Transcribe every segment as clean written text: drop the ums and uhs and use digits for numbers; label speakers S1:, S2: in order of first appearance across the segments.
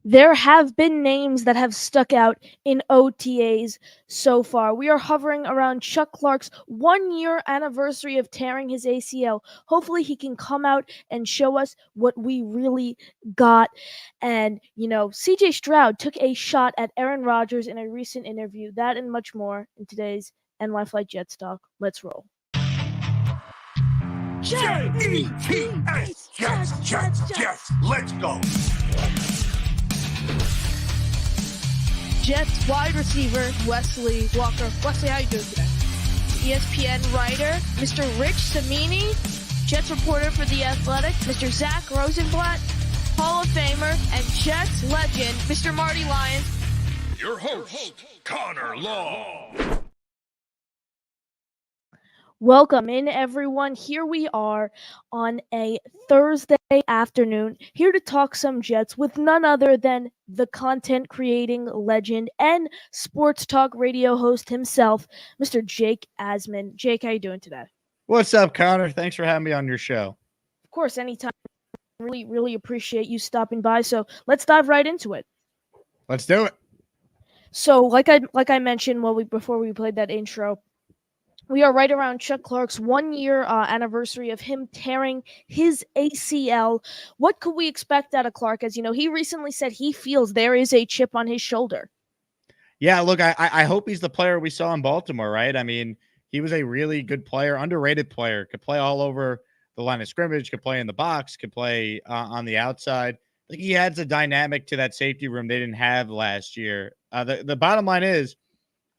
S1: There have been names that have stuck out in OTAs so far. We are hovering around Chuck Clark's 1 year anniversary of tearing his ACL. Hopefully, he can come out and show us what we really got. And, CJ Stroud took a shot at Aaron Rodgers in a recent interview. That and much more in today's NY Flight Jets talk. Let's roll.
S2: Jets, Jets, let's go.
S1: Jets wide receiver Wesley Walker. Wesley, how you doing today? ESPN writer Mr. Rich Cimini, Jets reporter for The Athletic, Mr. Zach Rosenblatt, Hall of Famer and Jets legend Mr. Marty Lyons.
S2: Your host, Connor Law.
S1: Welcome in, everyone. Here we are on a Thursday afternoon, here to talk some Jets with none other than the content creating legend and sports talk radio host himself, Mr. Jake Asman. Jake, how you doing today?
S3: What's up, Connor? Thanks for having me on your show.
S1: Of course, anytime. Really appreciate you stopping by. So let's dive right into it.
S3: Let's do it.
S1: So, like I mentioned before we played that intro, we are right around Chuck Clark's 1 year anniversary of him tearing his ACL. What could we expect out of Clark? As you know, he recently said he feels there is a chip on his shoulder.
S3: Yeah, look, I hope he's the player we saw in Baltimore, right? I mean, he was a really good player, underrated player, could play all over the line of scrimmage, could play in the box, could play on the outside. I think he adds a dynamic to that safety room they didn't have last year. The bottom line is,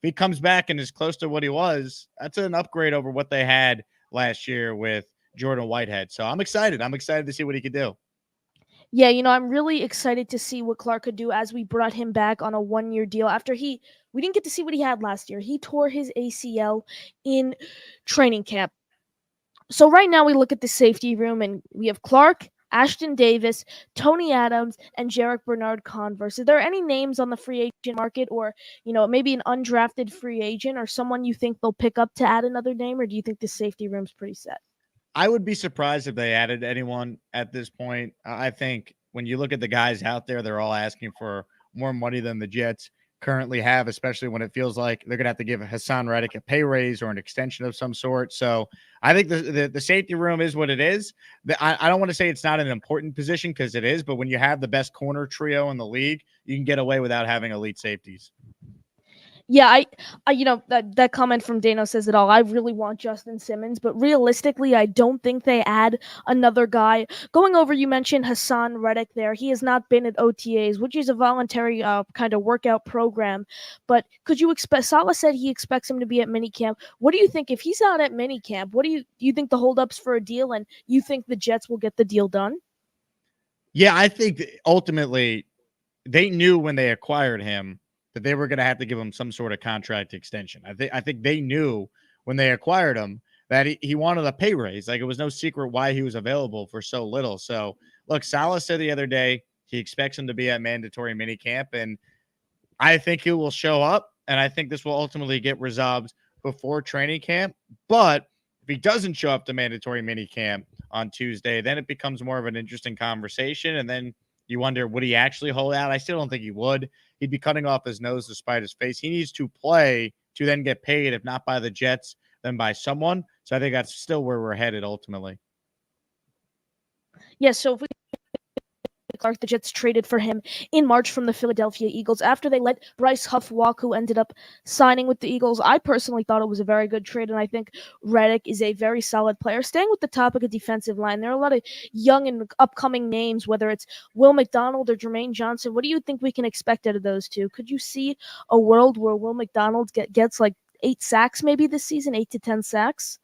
S3: if he comes back and is close to what he was, that's an upgrade over what they had last year with Jordan Whitehead. So I'm excited. I'm excited to see what he could do.
S1: Yeah, I'm really excited to see what Clark could do as we brought him back on a 1 year deal after we didn't get to see what he had last year. He tore his ACL in training camp. So right now we look at the safety room and we have Clark, Ashton Davis, Tony Adams, and Jarek Bernard-Converse. Are there any names on the free agent market or, maybe an undrafted free agent or someone you think they'll pick up to add another name, or do you think the safety room's pretty set?
S3: I would be surprised if they added anyone at this point. I think when you look at the guys out there, they're all asking for more money than the Jets currently have, especially when it feels like they're going to have to give Haason Reddick a pay raise or an extension of some sort. So I think the safety room is what it is. I don't want to say it's not an important position because it is, but when you have the best corner trio in the league, you can get away without having elite safeties.
S1: Yeah, that comment from Dano says it all. I really want Justin Simmons, but realistically, I don't think they add another guy. Going over, you mentioned Haason Reddick there. He has not been at OTAs, which is a voluntary kind of workout program. But could you expect? Saleh said he expects him to be at minicamp. What do you think if he's not at minicamp? What do you think the holdups for a deal, and you think the Jets will get the deal done?
S3: Yeah, I think ultimately they knew when they acquired him that they were going to have to give him some sort of contract extension. I think they knew when they acquired him that he wanted a pay raise. Like, it was no secret why he was available for so little. So, look, Saleh said the other day he expects him to be at mandatory minicamp, and I think he will show up, and I think this will ultimately get resolved before training camp. But if he doesn't show up to mandatory minicamp on Tuesday, then it becomes more of an interesting conversation, and then you wonder, would he actually hold out? I still don't think he would. He'd be cutting off his nose to spite his face. He needs to play to then get paid, if not by the Jets, then by someone. So I think that's still where we're headed ultimately.
S1: Yeah, so if we Clark, the Jets traded for him in March from the Philadelphia Eagles after they let Bryce Huff walk, who ended up signing with the Eagles. I personally thought it was a very good trade, and I think Reddick is a very solid player. Staying with the topic of defensive line, there are a lot of young and upcoming names, whether it's Will McDonald or Jermaine Johnson. What do you think we can expect out of those two? Could you see a world where Will McDonald gets like 8 sacks maybe this season, 8 to 10 sacks?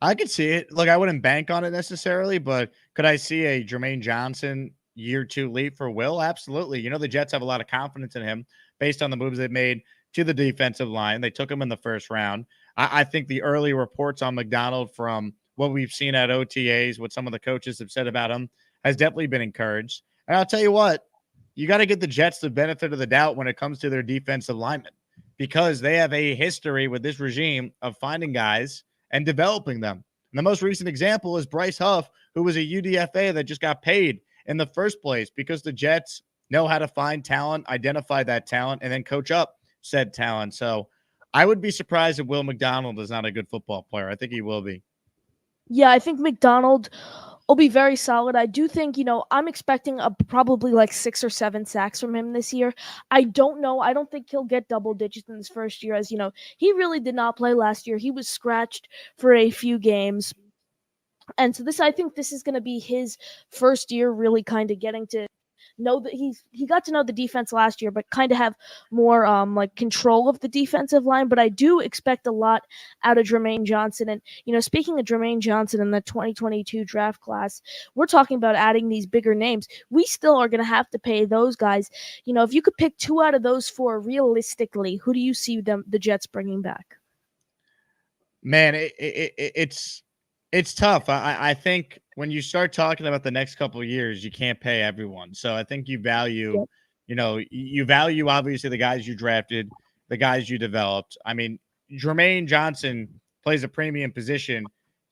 S3: I could see it. Look, I wouldn't bank on it necessarily, but could I see a Jermaine Johnson year 2 leap for Will? Absolutely. The Jets have a lot of confidence in him based on the moves they've made to the defensive line. They took him in the first round. I think the early reports on McDonald from what we've seen at OTAs, what some of the coaches have said about him, has definitely been encouraged. And I'll tell you what, you got to give the Jets the benefit of the doubt when it comes to their defensive linemen, because they have a history with this regime of finding guys and developing them. And the most recent example is Bryce Huff, who was a UDFA that just got paid in the first place because the Jets know how to find talent, identify that talent, and then coach up said talent. So I would be surprised if Will McDonald is not a good football player. I think he will be.
S1: Yeah, I think McDonald will be very solid. I do think, I'm expecting probably like 6 or 7 sacks from him this year. I don't know. I don't think he'll get double digits in his first year, as he really did not play last year. He was scratched for a few games. And so I think this is going to be his first year really kind of getting to know that he got to know the defense last year, but kind of have more like control of the defensive line. But I do expect a lot out of Jermaine Johnson. And speaking of Jermaine Johnson in the 2022 draft class, we're talking about adding these bigger names. We still are going to have to pay those guys. If you could pick two out of those four realistically, who do you see the Jets bringing back?
S3: Man, it's tough. I think when you start talking about the next couple of years, you can't pay everyone. So I think you value,
S1: Yep.
S3: you value obviously the guys you drafted, the guys you developed. I mean, Jermaine Johnson plays a premium position.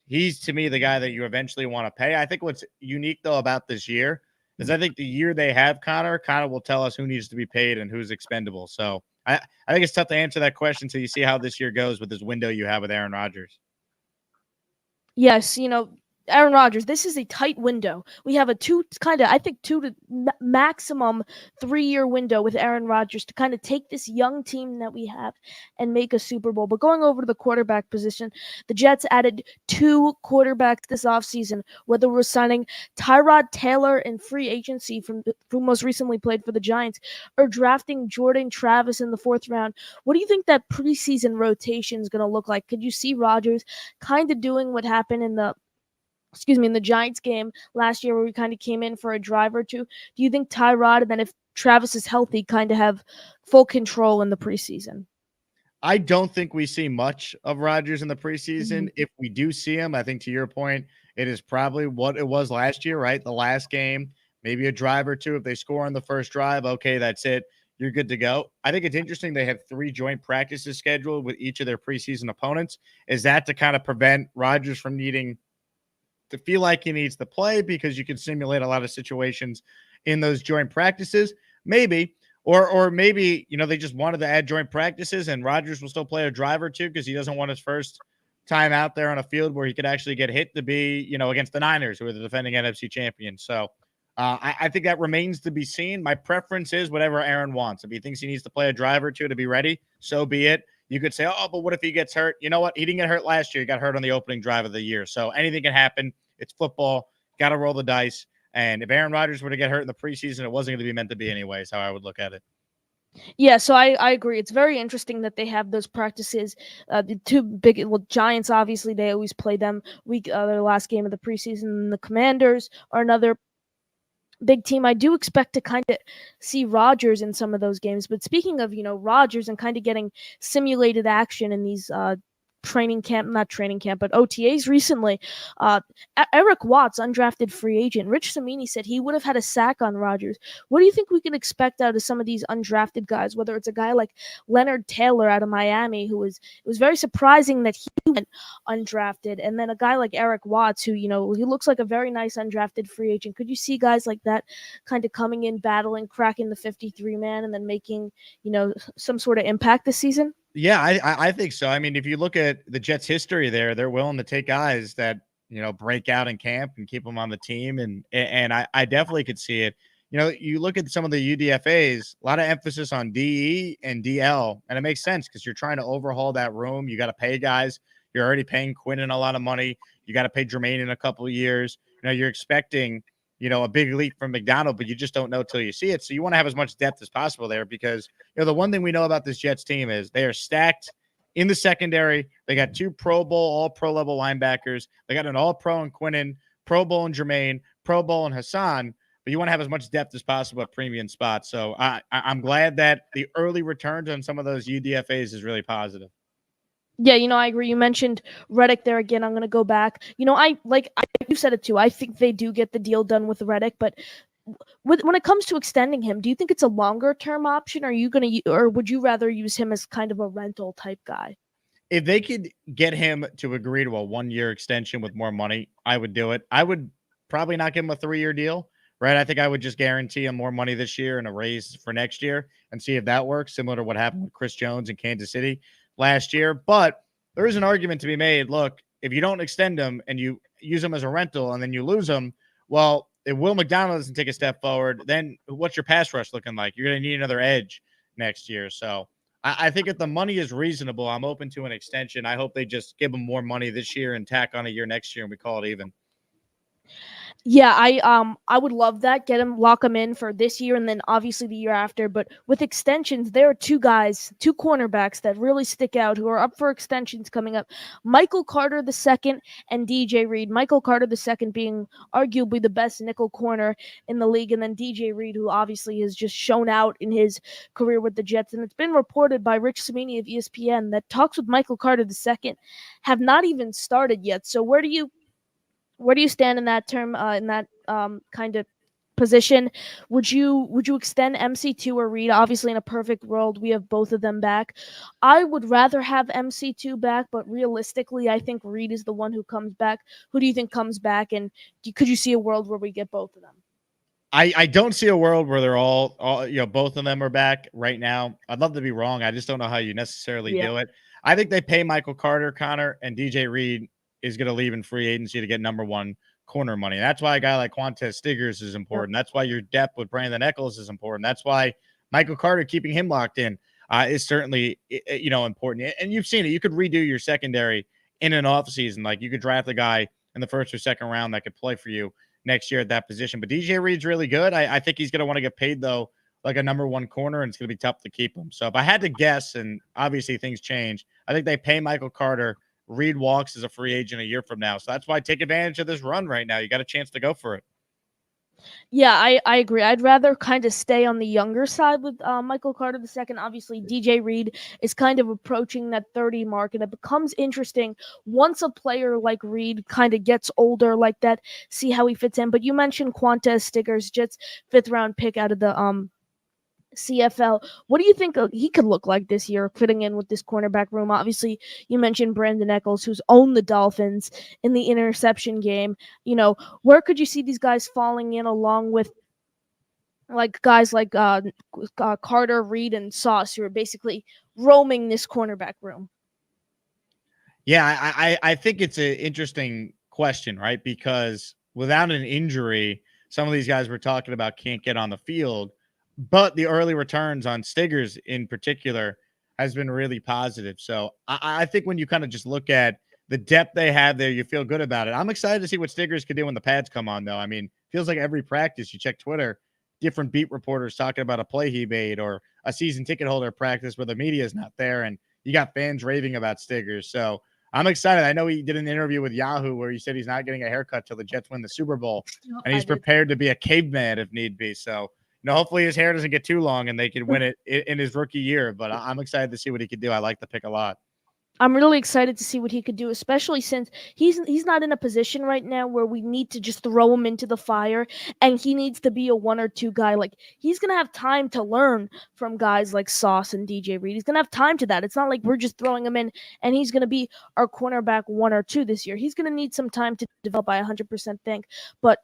S3: He's to me the guy that you eventually want to pay. I think what's unique though about this year is I think the year they have Connor will tell us who needs to be paid and who's expendable. So I think it's tough to answer that question until you see how this year goes with this window you have with Aaron Rodgers.
S1: Yes, Aaron Rodgers, this is a tight window. We have a I think 2 to maximum 3-year window with Aaron Rodgers to kind of take this young team that we have and make a Super Bowl. But going over to the quarterback position, the Jets added 2 quarterbacks this offseason, whether we're signing Tyrod Taylor in free agency who most recently played for the Giants, or drafting Jordan Travis in the 4th round. What do you think that preseason rotation is going to look like? Could you see Rodgers kind of doing what happened in the Giants game last year where we kind of came in for a drive or two? Do you think Tyrod, and then if Travis is healthy, kind of have full control in the preseason?
S3: I don't think we see much of Rodgers in the preseason.
S1: Mm-hmm.
S3: If we do see him, I think to your point, it is probably what it was last year, right? The last game, maybe a drive or two. If they score on the first drive, okay, that's it. You're good to go. I think it's interesting they have 3 joint practices scheduled with each of their preseason opponents. Is that to kind of prevent Rodgers from needing to feel like he needs to play because you can simulate a lot of situations in those joint practices? Maybe. Or maybe, they just wanted to add joint practices and Rodgers will still play a drive or two because he doesn't want his first time out there on a field where he could actually get hit to be, against the Niners, who are the defending NFC champions. So I think that remains to be seen. My preference is whatever Aaron wants. If he thinks he needs to play a drive or two to be ready, so be it. You could say, oh, but what if he gets hurt? You know what? He didn't get hurt last year. He got hurt on the opening drive of the year. So anything can happen. It's football. Got to roll the dice. And if Aaron Rodgers were to get hurt in the preseason, it wasn't going to be meant to be anyway, is how I would look at it.
S1: Yeah, so I agree. It's very interesting that they have those practices. The two big Giants, obviously, they always play them their last game of the preseason. And the Commanders are another big team. I do expect to kind of see Rodgers in some of those games. But speaking of, Rodgers and kind of getting simulated action in these not training camp, but OTAs recently, Eric Watts, undrafted free agent, Rich Samini said he would have had a sack on Rodgers. What do you think we can expect out of some of these undrafted guys, whether it's a guy like Leonard Taylor out of Miami, it was very surprising that he went undrafted, and then a guy like Eric Watts, who, he looks like a very nice undrafted free agent. Could you see guys like that kind of coming in, battling, cracking the 53-man, and then making, some sort of impact this season?
S3: Yeah, I think so. I mean, if you look at the Jets' history there, they're willing to take guys that, break out in camp and keep them on the team. And I definitely could see it. You look at some of the UDFAs, a lot of emphasis on DE and DL, and it makes sense because you're trying to overhaul that room. You got to pay guys. You're already paying Quinnen a lot of money. You got to pay Jermaine in a couple of years. You're expecting, a big leap from McDonald, but you just don't know till you see it. So you want to have as much depth as possible there because, the one thing we know about this Jets team is they are stacked in the secondary. They got 2 Pro Bowl, all pro level linebackers. They got an all pro in Quinnen, Pro Bowl in Jermaine, Pro Bowl in Haason, but you want to have as much depth as possible at premium spots. So I'm glad that the early returns on some of those UDFAs is really positive.
S1: Yeah, I agree. You mentioned Reddick there again. I'm going to go back. You said it too. I think they do get the deal done with Reddick, but when it comes to extending him, do you think it's a longer term option? Or would you rather use him as kind of a rental type guy?
S3: If they could get him to agree to a 1-year extension with more money, I would do it. I would probably not give him a 3-year deal, right? I think I would just guarantee him more money this year and a raise for next year and see if that works, similar to what happened with Chris Jones in Kansas City last year. But there is an argument to be made. Look, if you don't extend him and you use him as a rental and then you lose him, well, if Will McDonald doesn't take a step forward, then what's your pass rush looking like? You're going to need another edge next year. So I think if the money is reasonable, I'm open to an extension. I hope they just give him more money this year and tack on a year next year and we call it even.
S1: Yeah, I would love that. Lock him in for this year and then obviously the year after. But with extensions, there are two cornerbacks that really stick out who are up for extensions coming up. Michael Carter II and DJ Reed. Michael Carter II being arguably the best nickel corner in the league, and then DJ Reed, who obviously has just shown out in his career with the Jets. And it's been reported by Rich Cimini of ESPN that talks with Michael Carter II have not even started yet. So where do you stand in that term, in that kind of position? Would you extend MC2 or Reed? Obviously, in a perfect world, we have both of them back. I would rather have MC2 back, but realistically, I think Reed is the one who comes back. Who do you think comes back, and could you see a world where we get both of them?
S3: I don't see a world where they're all both of them are back right now. I'd love to be wrong. I just don't know how you necessarily do it. I think they pay Michael Carter, Connor, and DJ Reed is going to leave in free agency to get number one corner money. That's why a guy like Quantez Stiggers is important. That's why your depth with Brandon Eccles is important. That's why Michael Carter, keeping him locked in, is certainly important. And you've seen it. You could redo your secondary in an offseason. Like you could draft a guy in the first or second round that could play for you next year at that position. But DJ Reed's really good. I think he's going to want to get paid, though, like a number one corner, and it's going to be tough to keep him. So if I had to guess, and obviously things change, I think they pay Michael Carter. Reed walks as a free agent a year from now. So that's why I take advantage of this run right now. You got a chance to go for it.
S1: Yeah, I agree. I'd rather kind of stay on the younger side with Michael Carter II. Obviously, DJ Reed is kind of approaching that 30 mark, and it becomes interesting once a player like Reed kind of gets older like that, see how he fits in. But you mentioned Quantez Stiggers, Jets 5th-round pick out of the CFL. What do you think he could look like this year, fitting in with this cornerback room? Obviously, you mentioned Brandon Eccles, who's owned the Dolphins in the interception game. Where could you see these guys falling in along with like guys like Carter, Reed, and Sauce, who are basically roaming this cornerback room?
S3: Yeah, I think it's an interesting question, right? Because without an injury, some of these guys we're talking about can't get on the field. But the early returns on Stiggers in particular has been really positive. So I think when you kind of just look at the depth they have there, you feel good about it. I'm excited to see what Stiggers could do when the pads come on, though. I mean, feels like every practice you check Twitter, different beat reporters talking about a play he made or a season ticket holder practice where the media is not there, and you got fans raving about Stiggers. So I'm excited. I know he did an interview with Yahoo where he said he's not getting a haircut till the Jets win the Super Bowl, and he's prepared to be a caveman if need be. So hopefully his hair doesn't get too long and they can win it in his rookie year. But I'm excited to see what he could do. I like the pick a lot.
S1: I'm really excited to see what he could do, especially since he's not in a position right now where we need to just throw him into the fire, and he needs to be a 1 or 2 guy. Like, he's gonna have time to learn from guys like Sauce and DJ Reed. He's gonna have time to that. It's not like we're just throwing him in and he's gonna be our cornerback 1 or 2 this year. He's gonna need some time to develop. I 100% think, but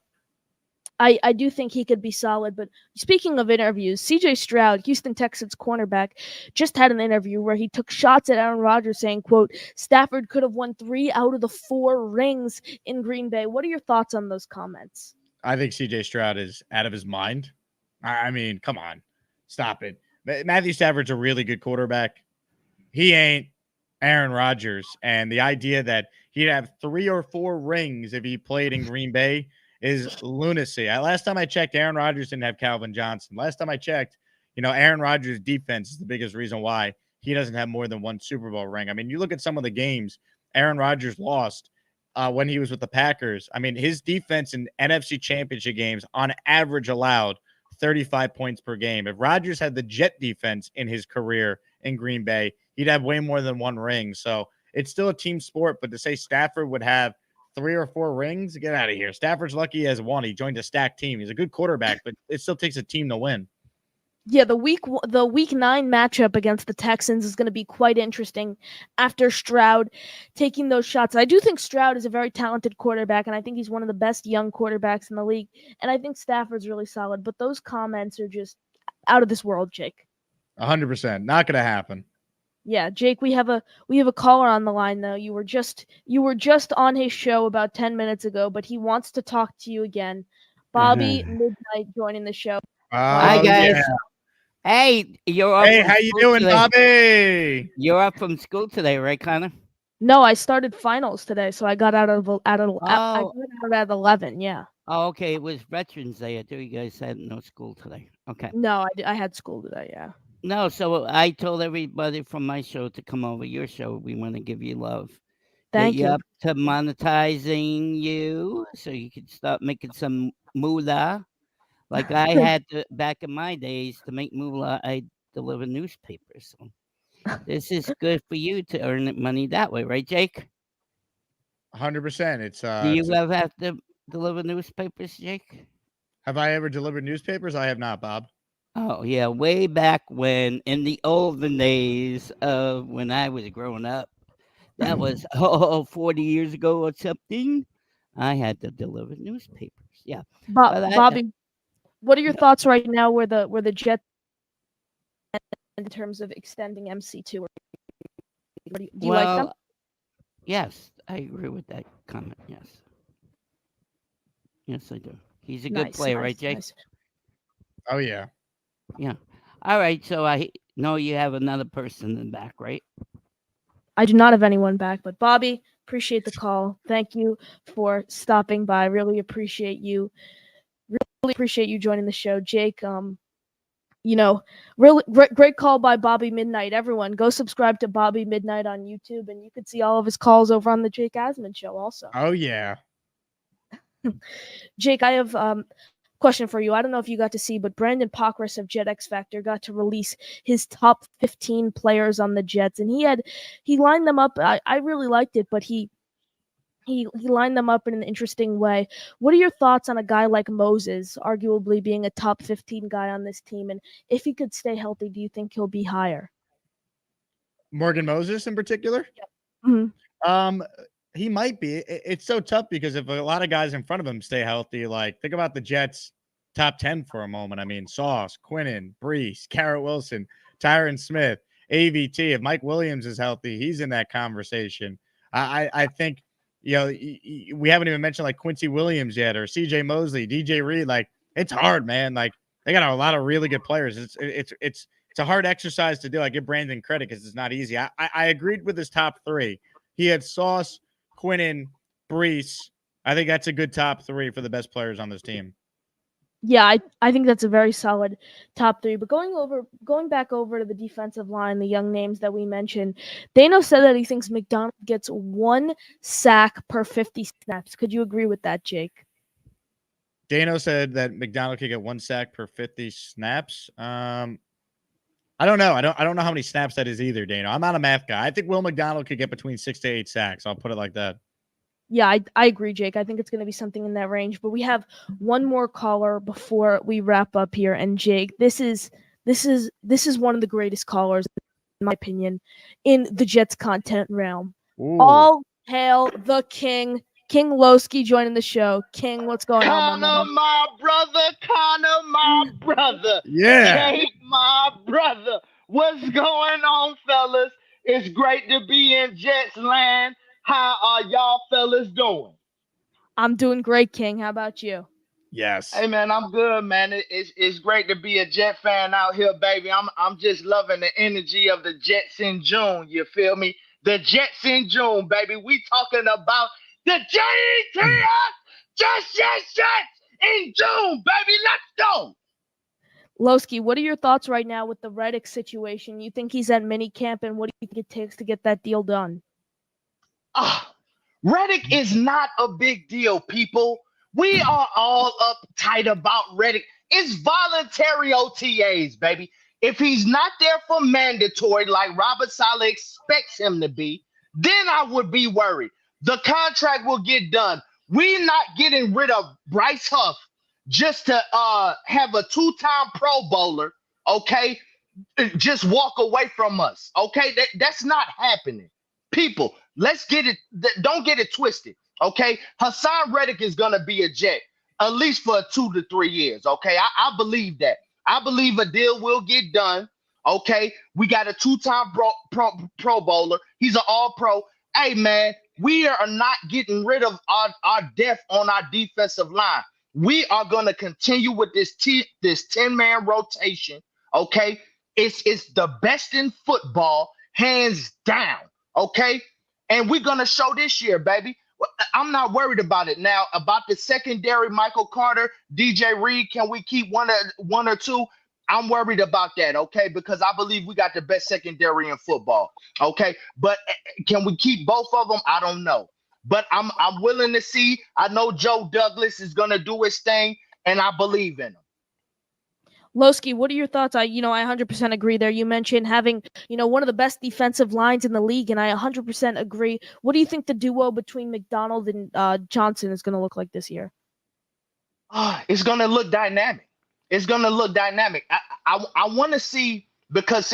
S1: I do think he could be solid. But speaking of interviews, CJ Stroud, Houston Texans cornerback, just had an interview where he took shots at Aaron Rodgers saying, quote, Stafford could have won 3 out of the 4 rings in Green Bay. What are your thoughts on those comments?
S3: I think CJ Stroud is out of his mind. I mean, come on. Stop it. Matthew Stafford's a really good quarterback. He ain't Aaron Rodgers. And the idea that he'd have 3 or 4 rings if he played in Green Bay is lunacy. Last time I checked, Aaron Rodgers didn't have Calvin Johnson. Last time I checked, Aaron Rodgers' defense is the biggest reason why he doesn't have more than 1 Super Bowl ring. I mean, you look at some of the games Aaron Rodgers lost when he was with the Packers. I mean, his defense in NFC Championship games on average allowed 35 points per game. If Rodgers had the Jet defense in his career in Green Bay, he'd have way more than 1 ring. So it's still a team sport, but to say Stafford would have 3 or 4 rings, get out of here. Stafford's lucky he has 1. He joined a stacked team. He's a good quarterback, but it still takes a team to win.
S1: Yeah, the week 9 matchup against the Texans is going to be quite interesting after Stroud taking those shots. I do think Stroud is a very talented quarterback, and I think he's one of the best young quarterbacks in the league. And I think Stafford's really solid, but those comments are just out of this world, Jake.
S3: 100%. Not going to happen.
S1: Yeah, Jake, we have a caller on the line though. You were just on his show about 10 minutes ago, but he wants to talk to you again. Bobby Midnight joining the show.
S4: Hi
S3: Oh,
S4: guys.
S3: yeah.
S4: Hey, you're up.
S3: Hey,
S4: from
S3: how you
S4: school
S3: doing,
S4: today.
S3: Bobby?
S4: You're up from school today, right, Connor?
S1: No, I started finals today, so I got out at
S4: Oh.
S1: 11. Yeah.
S4: Oh, okay. It was Veterans Day. I thought you guys had no school today. Okay.
S1: No, I had school today. Yeah.
S4: No, so I told everybody from my show to come over your show. We want to give you love.
S1: Thank
S4: Get you
S1: you.
S4: up to monetizing you so you can start making some moolah. Like I had to back in my days to make moolah, I deliver newspapers. So this is good for you to earn money that way, right, Jake?
S3: 100%.
S4: Do you ever have to deliver newspapers, Jake?
S3: Have I ever delivered newspapers? I have not, Bob.
S4: Oh, yeah, way back when, in the olden days of when I was growing up, that was 40 years ago or something. I had to deliver newspapers. Yeah, but
S1: Bobby, what are your
S4: Yeah.
S1: thoughts right now? Where the Jets in terms of extending MC2? Do you like them?
S4: Yes, I agree with that comment. Yes, I do. He's a good
S1: Nice,
S4: player,
S1: nice,
S4: right, Jake?
S1: nice.
S3: Oh, yeah.
S4: Yeah. All right. So I know you have another person in back, right?
S1: I do not have anyone back, but Bobby, appreciate the call. Thank you for stopping by. Really appreciate you. Really appreciate you joining the show, Jake. Really great call by Bobby Midnight. Everyone, go subscribe to Bobby Midnight on YouTube, and you can see all of his calls over on the Jake Asman Show. Also,
S3: Oh, yeah.
S1: Jake, I have question for you. I don't know if you got to see, but Brandon Pockris of Jet X Factor got to release his top 15 players on the Jets, and he lined them up. I really liked it, but he lined them up in an interesting way. What are your thoughts on a guy like Moses, arguably being a top 15 guy on this team? And if he could stay healthy, do you think he'll be higher?
S3: Morgan Moses in particular?
S1: Mm-hmm.
S3: He might be. It's so tough because if a lot of guys in front of him stay healthy, like think about the Jets top 10 for a moment. I mean, Sauce, Quinnen, Brees, Garrett Wilson, Tyron Smith, AVT. If Mike Williams is healthy, he's in that conversation. I think, we haven't even mentioned like Quincy Williams yet or CJ Mosley, DJ Reed. Like it's hard, man. Like they got a lot of really good players. It's a hard exercise to do. I give Brandon credit because it's not easy. I agreed with his top 3. He had Sauce, Quinnen, Brees. I think that's a good top 3 for the best players on this team.
S1: Yeah, I think that's a very solid top 3. But going back over to the defensive line, the young names that we mentioned, Dano said that he thinks McDonald gets 1 sack per 50 snaps. Could you agree with that, Jake?
S3: Dano said that McDonald could get 1 sack per 50 snaps. I don't know. I don't know how many snaps that is either, Dano. I'm not a math guy. I think Will McDonald could get between 6 to 8 sacks. I'll put it like that.
S1: Yeah, I agree, Jake. I think it's going to be something in that range. But we have one more caller before we wrap up here. And Jake, this is one of the greatest callers, in my opinion, in the Jets content realm.
S3: Ooh.
S1: All hail the King. King Lowski joining the show. King, what's going on,
S5: Connor, my brother. Connor, my brother.
S3: Yeah.
S5: Jake, my brother. What's going on, fellas? It's great to be in Jets land. How are y'all fellas doing?
S1: I'm doing great, King. How about you?
S3: Yes.
S5: Hey man, I'm good, man. It's great to be a Jet fan out here, baby. I'm just loving the energy of the Jets in June. You feel me? The Jets in June, baby. We talking about the JETS Jets in June, baby. Let's go.
S1: Lowski, what are your thoughts right now with the Reddick situation? You think he's at minicamp, and what do you think it takes to get that deal done?
S5: Reddick is not a big deal, people. We are all uptight about Reddick. It's voluntary OTAs, baby. If he's not there for mandatory, like Robert Saleh expects him to be, then I would be worried. The contract will get done. We're not getting rid of Bryce Huff just to have a 2-time Pro Bowler okay, just walk away from us. Okay, that's not happening. People, let's get it. Don't get it twisted. Okay, Haason Reddick is gonna be a Jet at least for 2 to 3 years. Okay, I believe that. I believe a deal will get done. Okay, we got a two-time pro bowler. He's an all-pro. Hey man, we are not getting rid of our depth on our defensive line. We are gonna continue with this 10-man rotation. Okay, it's the best in football, hands down. Okay, and we're gonna show this year, baby. I'm not worried about it now. About the secondary, Michael Carter, DJ Reed. Can we keep one or two? I'm worried about that, okay? Because I believe we got the best secondary in football, okay? But can we keep both of them? I don't know. But I'm willing to see. I know Joe Douglas is gonna do his thing, and I believe in him.
S1: Lowski, what are your thoughts? I 100% agree there. You mentioned having, one of the best defensive lines in the league, and I 100% agree. What do you think the duo between McDonald and Johnson is going to look like this year?
S5: It's going to look dynamic. It's going to look dynamic. I want to see, because,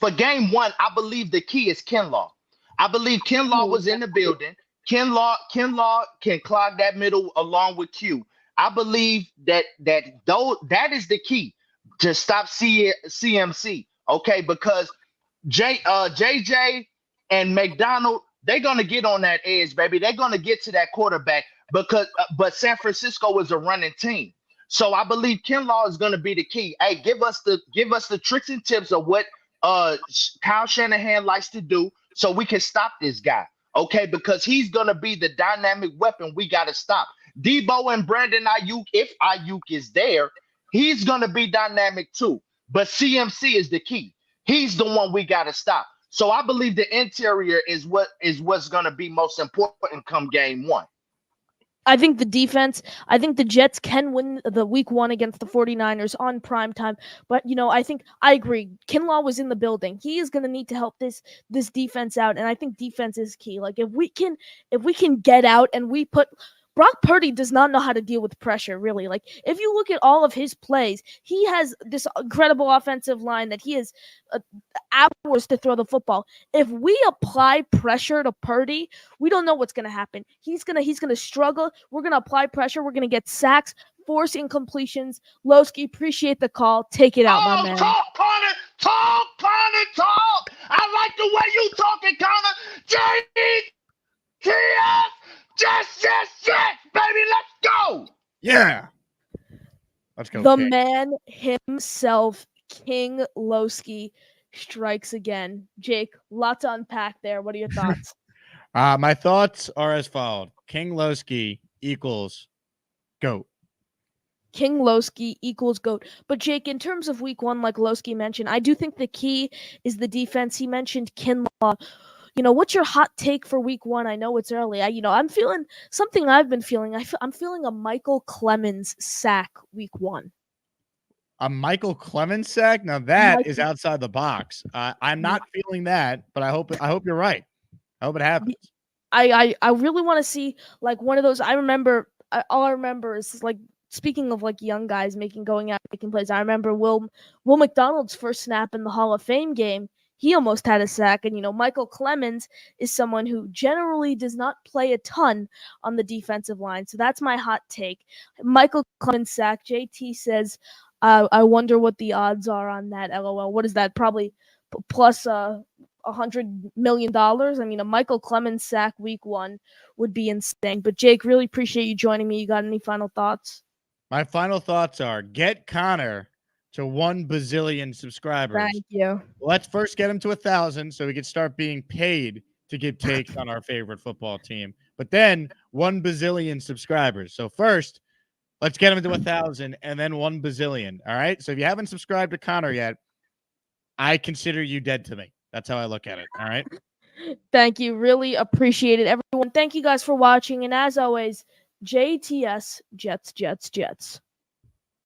S5: for game one, I believe the key is Kinlaw. I believe Kinlaw was in the building. Kinlaw can clog that middle along with Q. I believe that is the key to stop CMC, okay? Because JJ and McDonald, they're gonna get on that edge, baby. They're gonna get to that quarterback but San Francisco is a running team, so I believe Kinlaw is gonna be the key. Hey, give us the tricks and tips of what Kyle Shanahan likes to do, so we can stop this guy, okay? Because he's gonna be the dynamic weapon we gotta stop. Debo and Brandon Ayuk, if Ayuk is there, he's going to be dynamic too. But CMC is the key. He's the one we got to stop. So I believe the interior is what's going to be most important come game one.
S1: I think the Jets can win the week one against the 49ers on prime time. But, I agree. Kinlaw was in the building. He is going to need to help this defense out. And I think defense is key. Like if we can get out and we put – Brock Purdy does not know how to deal with pressure, really. Like, if you look at all of his plays, he has this incredible offensive line that he has hours to throw the football. If we apply pressure to Purdy, we don't know what's going to happen. He's gonna struggle. We're going to apply pressure. We're going to get sacks, force incompletions. Lowski, appreciate the call. Take it out, my man.
S5: Talk, Connor. Talk, Connor. Talk. I like the way you talking, Connor. JTF. Yes, baby, let's go.
S3: Yeah. Let's go.
S1: The man himself, King Lowski, strikes again. Jake, lot to unpack there. What are your thoughts?
S3: My thoughts are as follows. King Lowski equals GOAT.
S1: King Lowski equals GOAT. But Jake, in terms of week one, like Lowski mentioned, I do think the key is the defense. He mentioned Kinlaw. What's your hot take for week one? I know it's early. I'm feeling something I've been feeling. I'm feeling a Michael Clemens sack week one.
S3: A Michael Clemens sack? Now that is outside the box. I'm not feeling that, but I hope you're right. I hope it happens.
S1: I really want to see like one of those. All I remember is like, speaking of like young guys going out making plays. I remember Will McDonald's first snap in the Hall of Fame game. He almost had a sack. And, Michael Clemens is someone who generally does not play a ton on the defensive line. So that's my hot take. Michael Clemens sack. JT says, I wonder what the odds are on that. LOL. What is that? Probably plus $100 million. I mean, a Michael Clemens sack week one would be insane. But Jake, really appreciate you joining me. You got any final thoughts?
S3: My final thoughts are get Connor to 1 bazillion subscribers.
S1: Thank you.
S3: Let's first get him to 1,000 so we can start being paid to give takes on our favorite football team. But then 1 bazillion subscribers. So first, let's get him to 1,000 and then 1 bazillion. All right. So if you haven't subscribed to Connor yet, I consider you dead to me. That's how I look at it. All right.
S1: Thank you. Really appreciate it, everyone. Thank you guys for watching. And as always, JTS, Jets, Jets, Jets.